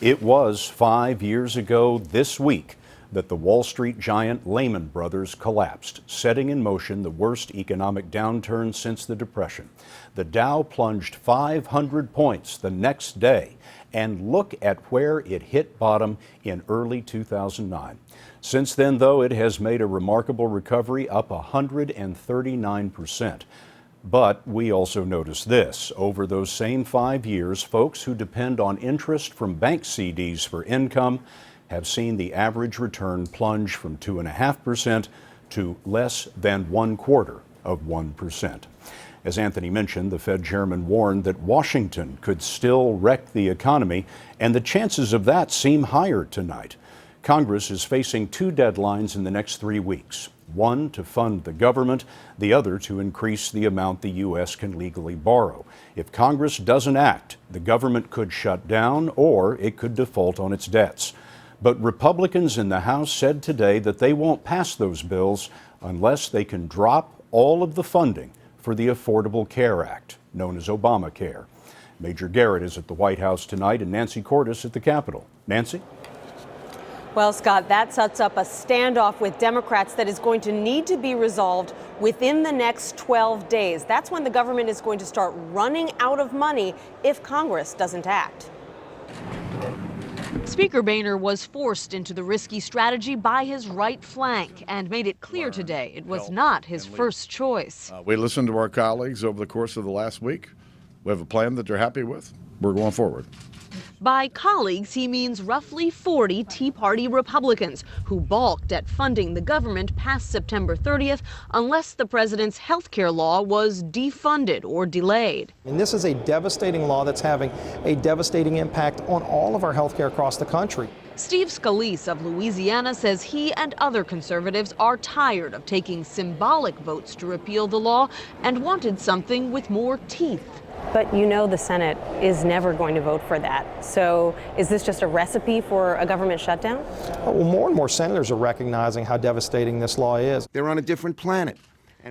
It was 5 years ago this week that the Wall Street giant Lehman Brothers collapsed, setting in motion the worst economic downturn since the Depression. The Dow plunged 500 points the next day, and look at where it hit bottom in early 2009. Since then, though, it has made a remarkable recovery, up 139%. But we also notice this. Over those same 5 years, folks who depend on interest from bank CDs for income have seen the average return plunge from 2.5% to less than 1/4%. As Anthony mentioned, the Fed chairman warned that Washington could still wreck the economy, and the chances of that seem higher tonight. Congress is facing two deadlines in the next 3 weeks. One to fund the government, the other to increase the amount the U.S. can legally borrow. If Congress doesn't act, the government could shut down or it could default on its debts. But Republicans in the House said today that they won't pass those bills unless they can drop all of the funding for the Affordable Care Act, known as Obamacare. Major Garrett is at the White House tonight and Nancy Cordes at the Capitol. Nancy? Well, Scott, that sets up a standoff with Democrats that is going to need to be resolved within the next 12 days. That's when the government is going to start running out of money if Congress doesn't act. Speaker Boehner was forced into the risky strategy by his right flank and made it clear today it was not his first choice. We listened to our colleagues over the course of the last week. We have a plan that they're happy with. We're going forward. By colleagues, he means roughly 40 Tea Party Republicans who balked at funding the government past September 30th unless the president's health care law was defunded or delayed. And this is a devastating law that's having a devastating impact on all of our health care across the country. Steve Scalise of Louisiana says he and other conservatives are tired of taking symbolic votes to repeal the law and wanted something with more teeth. But you know the Senate is never going to vote for that. So is this just a recipe for a government shutdown? Well, more and more senators are recognizing how devastating this law is. They're on a different planet.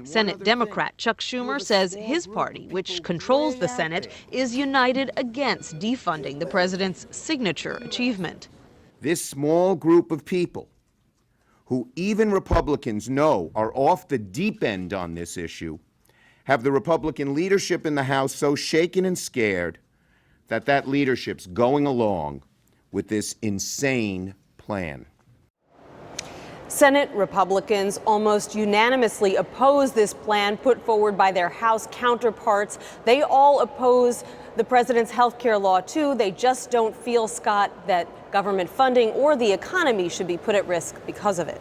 Senate Democrat Chuck Schumer says his party, which controls the Senate, is united against defunding the president's signature achievement. This small group of people, who even Republicans know are off the deep end on this issue, have the Republican leadership in the House so shaken and scared that that leadership's going along with this insane plan. Senate Republicans almost unanimously oppose this plan put forward by their House counterparts. They all oppose the president's health care law, too. They just don't feel, Scott, that government funding or the economy should be put at risk because of it.